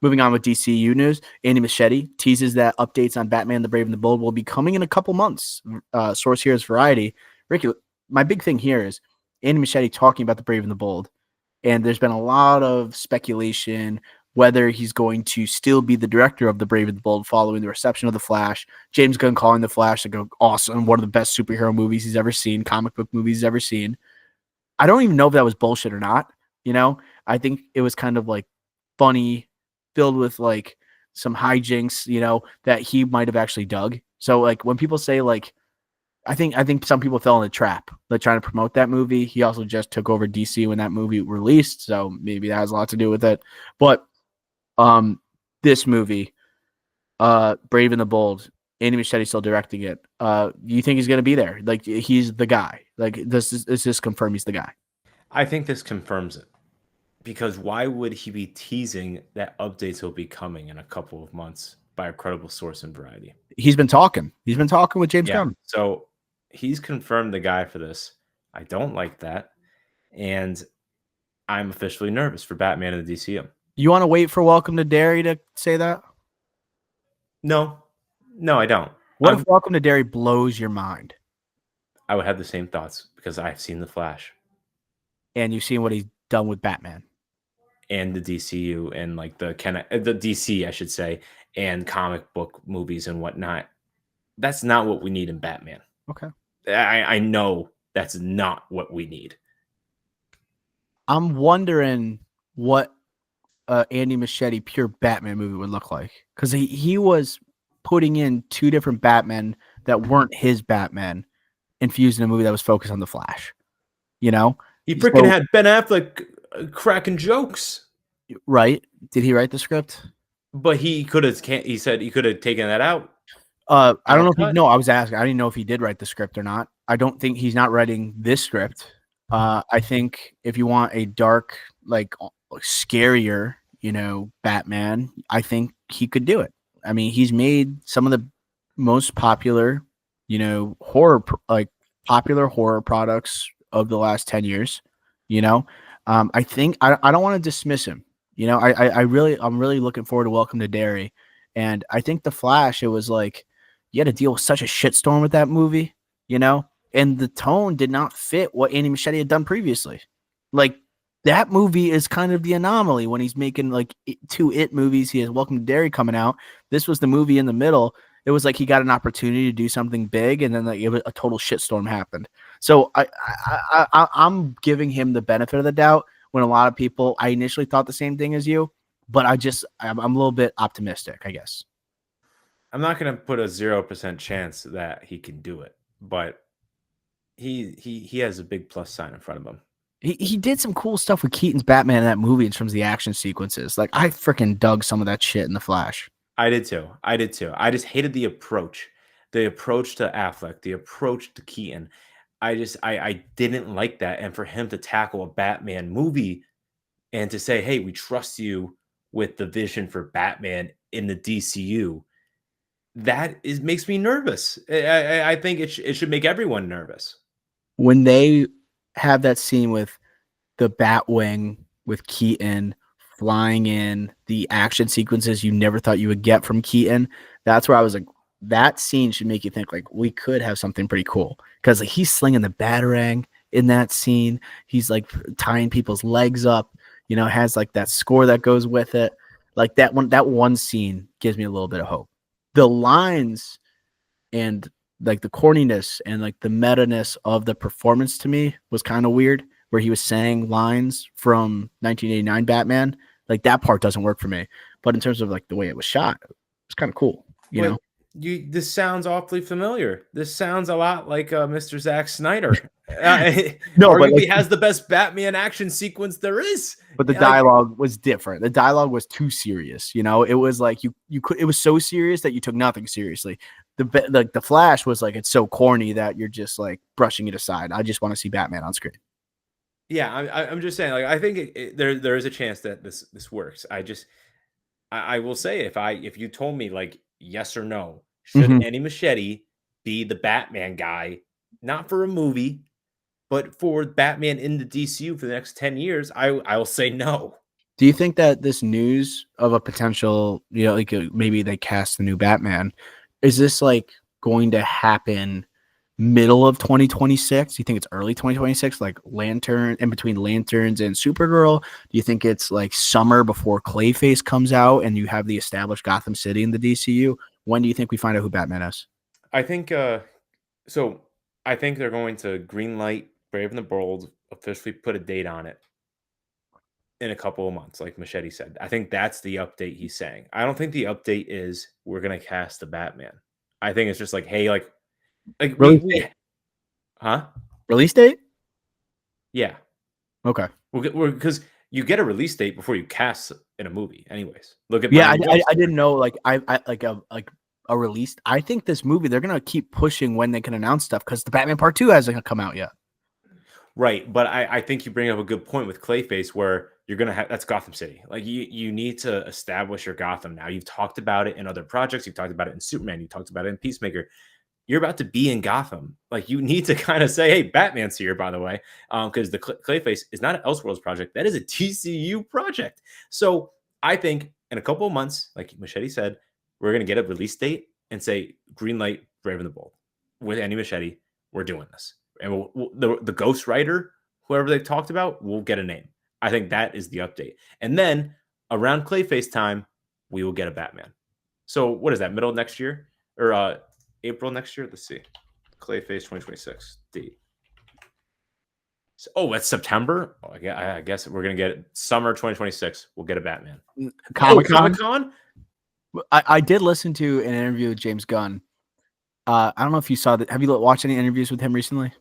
Moving on with DCU news, Andy Muschietti teases that updates on Batman: The Brave and the Bold will be coming in a couple months. Source here is Variety. Ricky, my big thing here is Andy Muschietti talking about The Brave and the Bold, and there's been a lot of speculation whether he's going to still be the director of The Brave and the Bold following the reception of The Flash. James Gunn calling The Flash like awesome, one of the best superhero movies he's ever seen, comic book movies he's ever seen. I don't even know if that was bullshit or not. I think it was kind of like funny, filled with like some hijinks, that he might have actually dug. So like when people say like, I think some people fell in the trap, like trying to promote that movie. He also just took over DC when that movie released, so maybe that has a lot to do with it. But this movie, Brave and the Bold, Andy Muschietti still directing it. You think he's gonna be there? Like he's the guy? Like does this confirm he's the guy? I think this confirms it. Because why would he be teasing that updates will be coming in a couple of months by a credible source in Variety? He's been talking. He's been talking with James Yeah. Gunn. So he's confirmed the guy for this. I don't like that. And I'm officially nervous for Batman in the DCU. You want to wait for Welcome to Derry to say that? No, I don't. What if Welcome to Derry blows your mind? I would have the same thoughts because I've seen The Flash. And you've seen what he's done with Batman. And the DCU and like the DC, I should say, and comic book movies and whatnot. That's not what we need in Batman. Okay. I know that's not what we need. I'm wondering what Andy Muschietti pure Batman movie would look like. Because he was putting in two different Batmen that weren't his Batman infused in a movie that was focused on the Flash. He freaking had Ben Affleck cracking jokes. Right. Did he write the script? But he could have. He said he could have taken that out. I don't know if I was asking. I didn't know if he did write the script or not. I don't think he's not writing this script. I think if you want a dark, like scarier, Batman, I think he could do it. I mean, he's made some of the most popular, popular horror products of the last 10 years. I think I don't want to dismiss him. I'm really looking forward to Welcome to Derry. And I think The Flash, it was like, you had to deal with such a shitstorm with that movie, and the tone did not fit what Andy Muschietti had done previously. Like that movie is kind of the anomaly when he's making like two It movies. He has Welcome to Derry coming out. This was the movie in the middle. It was like he got an opportunity to do something big, and then like a total shitstorm happened. So I'm giving him the benefit of the doubt when a lot of people, I initially thought the same thing as you, but I'm a little bit optimistic, I guess. I'm not going to put a 0% chance that he can do it, but he has a big plus sign in front of him. He did some cool stuff with Keaton's Batman in that movie in terms of the action sequences. Like I freaking dug some of that shit in The Flash. I did too. I just hated the approach to Affleck, the approach to Keaton. I didn't like that. And for him to tackle a Batman movie and to say, hey, we trust you with the vision for Batman in the DCU, makes me nervous. I think it should make everyone nervous. When they have that scene with the Batwing with Keaton flying in, the action sequences you never thought you would get from Keaton, that's where I was like, that scene should make you think like we could have something pretty cool, because like, he's slinging the Batarang in that scene. He's like tying people's legs up, has like that score that goes with it. Like that one scene gives me a little bit of hope. The lines and like the corniness and like the meta-ness of the performance to me was kind of weird, where he was saying lines from 1989 Batman. Like that part doesn't work for me. But in terms of like the way it was shot, it's kind of cool, you know? This sounds awfully familiar. This sounds a lot like Mr. Zack Snyder. No, arguably but like, has the best Batman action sequence there is. But the dialogue was different. The dialogue was too serious. It was like you could. It was so serious that you took nothing seriously. The Flash was like, it's so corny that you're just like brushing it aside. I just want to see Batman on screen. Yeah, I'm just saying. Like, I think there is a chance that this works. I will say, if you told me like yes or no, should Andy Muschietti be the Batman guy, not for a movie, but for Batman in the DCU for the next 10 years, I'll say no. Do you think that this news of a potential, like maybe they cast the new Batman, is this like going to happen middle of 2026? Do you think it's early 2026, like Lantern in between Lanterns and Supergirl? Do you think it's like summer before Clayface comes out and you have the established Gotham City in the DCU? When do you think we find out who Batman is? I think so. I think they're going to greenlight Brave and the Bold, officially put a date on it in a couple of months, like Machete said. I think that's the update he's saying. I don't think the update is we're gonna cast the Batman. I think it's just like, hey, like Release we date. huh? Release date? Yeah. Okay. We're because you get a release date before you cast in a movie, anyways. Look at Yeah, Miami Ghost. I didn't know I like a release. I think this movie they're gonna keep pushing when they can announce stuff because the Batman Part 2 hasn't come out yet. Right, but I think you bring up a good point with Clayface where you're gonna have that's Gotham City. Like you need to establish your Gotham now. You've talked about it in other projects. You've talked about it in Superman. You talked about it in Peacemaker. You're about to be in Gotham. Like you need to kind of say, "Hey, Batman's here." By the way, because the Clayface is not an Elseworlds project. That is a TCU project. So I think in a couple of months, like Machete said, we're gonna get a release date and say green light Brave and the Bold with Andy Machete. We're doing this, and the Ghost Rider, whoever they talked about, will get a name. I think that is the update, and then around Clayface time, we will get a Batman. So what is that? Middle of next year or April next year? Let's see. Clayface 2026 date. So, oh, that's September. Oh, I guess we're gonna get it. Summer 2026. We'll get a Batman. Oh, Comic Con. Comic Con. I did listen to an interview with James Gunn. I don't know if you saw that. Have you watched any interviews with him recently?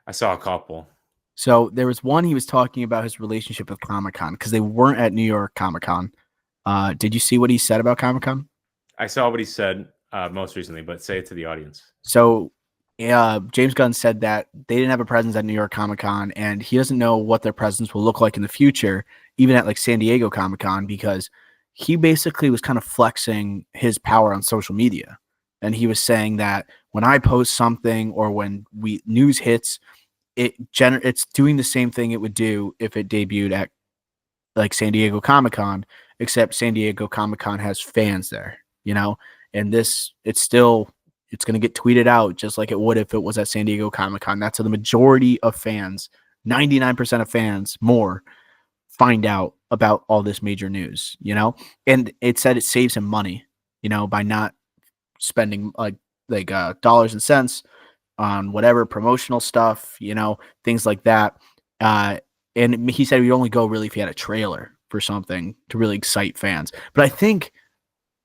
I saw a couple. So there was one he was talking about his relationship with Comic Con because they weren't at New York Comic Con. Did you see what he said about Comic Con? I saw what he said most recently, but say it to the audience. So James Gunn said that they didn't have a presence at New York Comic Con, and he doesn't know what their presence will look like in the future, even at like San Diego Comic Con, because he basically was kind of flexing his power on social media. And he was saying that when I post something or when news hits, it's doing the same thing it would do if it debuted at like San Diego Comic Con, except San Diego Comic Con has fans there, and it's going to get tweeted out just like it would if it was at San Diego Comic Con. That's how the majority of fans, 99% of fans more, find out about all this major news, and it said it saves him money, by not spending like dollars and cents on whatever promotional stuff, things like that. And he said he'd only go really if he had a trailer for something to really excite fans. But I think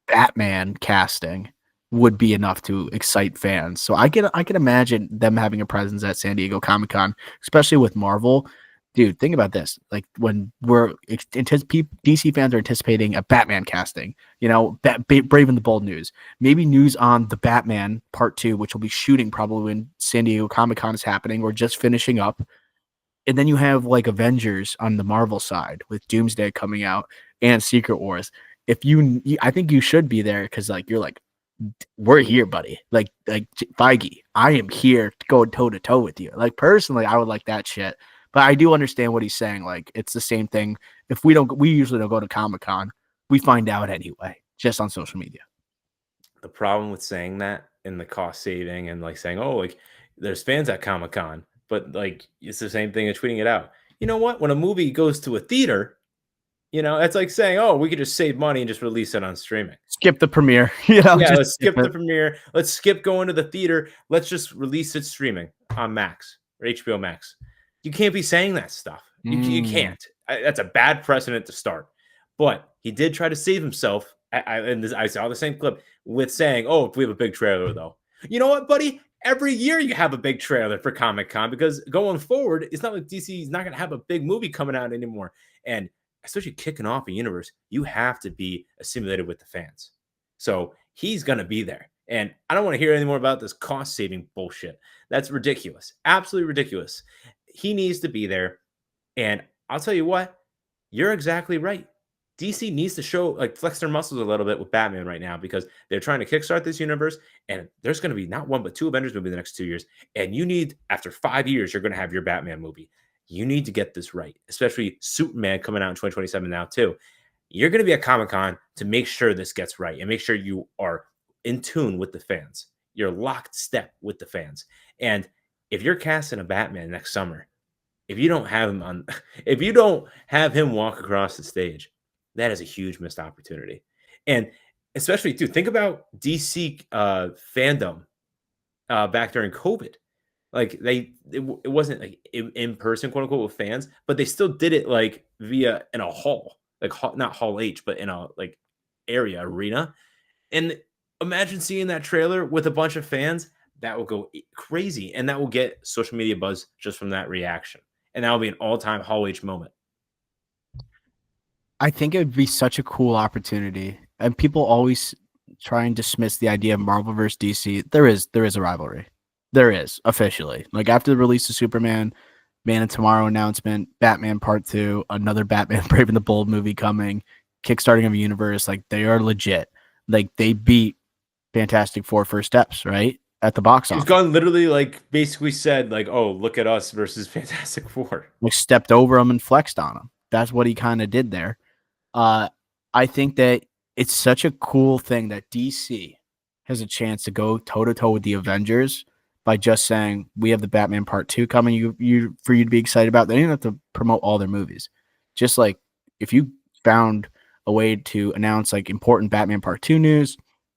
Batman casting would be enough to excite fans. So I can imagine them having a presence at San Diego Comic Con, especially with Marvel. Dude, think about this. Like when DC fans are anticipating a Batman casting, Brave and the Bold news, maybe news on the Batman Part 2, which will be shooting probably when San Diego Comic Con is happening or just finishing up. And then you have like Avengers on the Marvel side with Doomsday coming out and Secret Wars. I think you should be there because like you're like, we're here, buddy. Like Feige, I am here to go toe to toe with you. Like personally, I would like that shit. But I do understand what he's saying. Like it's the same thing. If we usually don't go to Comic Con. We find out anyway, just on social media. The problem with saying that and the cost saving and like saying, oh, like there's fans at Comic Con, but like it's the same thing as tweeting it out. You know what? When a movie goes to a theater, it's like saying, oh, we could just save money and just release it on streaming. Skip the premiere. Yeah, just let's skip the premiere. Let's skip going to the theater. Let's just release it streaming on Max or HBO Max. You can't be saying that stuff. You can't. That's a bad precedent to start. But he did try to save himself. I saw the same clip with saying, oh, if we have a big trailer, though. You know what, buddy? Every year you have a big trailer for Comic-Con because going forward, it's not like DC is not going to have a big movie coming out anymore. And especially kicking off a universe, you have to be assimilated with the fans. So he's going to be there. And I don't want to hear any more about this cost-saving bullshit. That's ridiculous. Absolutely ridiculous. He needs to be there. And I'll tell you what, you're exactly right. DC needs to flex their muscles a little bit with Batman right now because they're trying to kickstart this universe. And there's going to be not one, but two Avengers movies in the next 2 years. And after 5 years, you're going to have your Batman movie. you need to get this right, especially Superman coming out in 2027 now too. You're going to be at Comic-Con to make sure this gets right and make sure you are in tune with the fans. You're locked step with the fans. And if you're casting a Batman next summer, if you don't have him on if you don't have him walk across the stage, that is a huge missed opportunity. And especially too, think about DC fandom back during COVID. Like it wasn't like in person, quote unquote, with fans, but they still did it like via in a hall, like not Hall H, but in a like area arena. And imagine seeing that trailer with a bunch of fans. That will go crazy, and that will get social media buzz just from that reaction, and that will be an all-time Hall H moment. I think it would be such a cool opportunity. And people always try and dismiss the idea of Marvel versus DC. There is a rivalry. There is officially. Like after the release of Superman, Man of Tomorrow announcement, Batman Part 2, another Batman Brave and the Bold movie coming, kickstarting of a universe, like they are legit. Like they beat Fantastic Four first steps, right? At the box He's office. gone literally like basically said like, "Oh, look at us versus Fantastic Four." Like stepped over him and flexed on him. That's what he kind of did there. Uh, I think that it's such a cool thing that DC has a chance to go toe to toe with the Avengers by just saying we have the Batman Part 2 coming. You for you to be excited about. They didn't have to promote all their movies. Just like if you found a way to announce like important Batman Part 2 news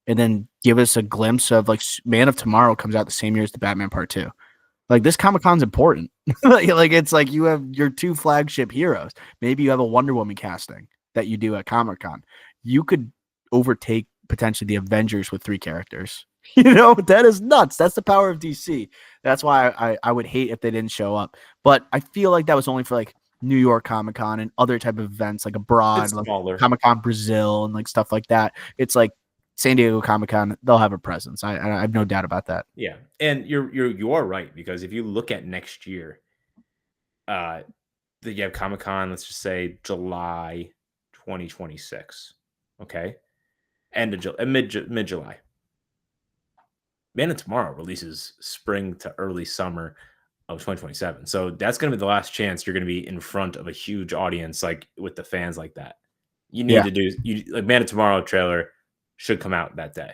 and then give us a glimpse of like Man of Tomorrow comes out the same year as the Batman Part 2. Like this Comic Con's important. Like it's like you have your two flagship heroes. Maybe you have a Wonder Woman casting that you do at Comic Con. You could overtake potentially the Avengers with 3 characters. That is nuts. That's the power of DC. That's why I would hate if they didn't show up. But I feel like that was only for like New York Comic Con and other type of events like abroad, It's like smaller. Comic Con Brazil and like stuff like that. It's like San Diego Comic Con, they'll have a presence. I have no doubt about that. Yeah, and you are right because if you look at next year, uh, you have Comic Con. Let's just say July 2026. Okay, end of mid July. Man of Tomorrow releases spring to early summer of 2027. So that's going to be the last chance you're going to be in front of a huge audience, like with the fans like that. You need Yeah. to do you like Man of Tomorrow trailer should come out that day.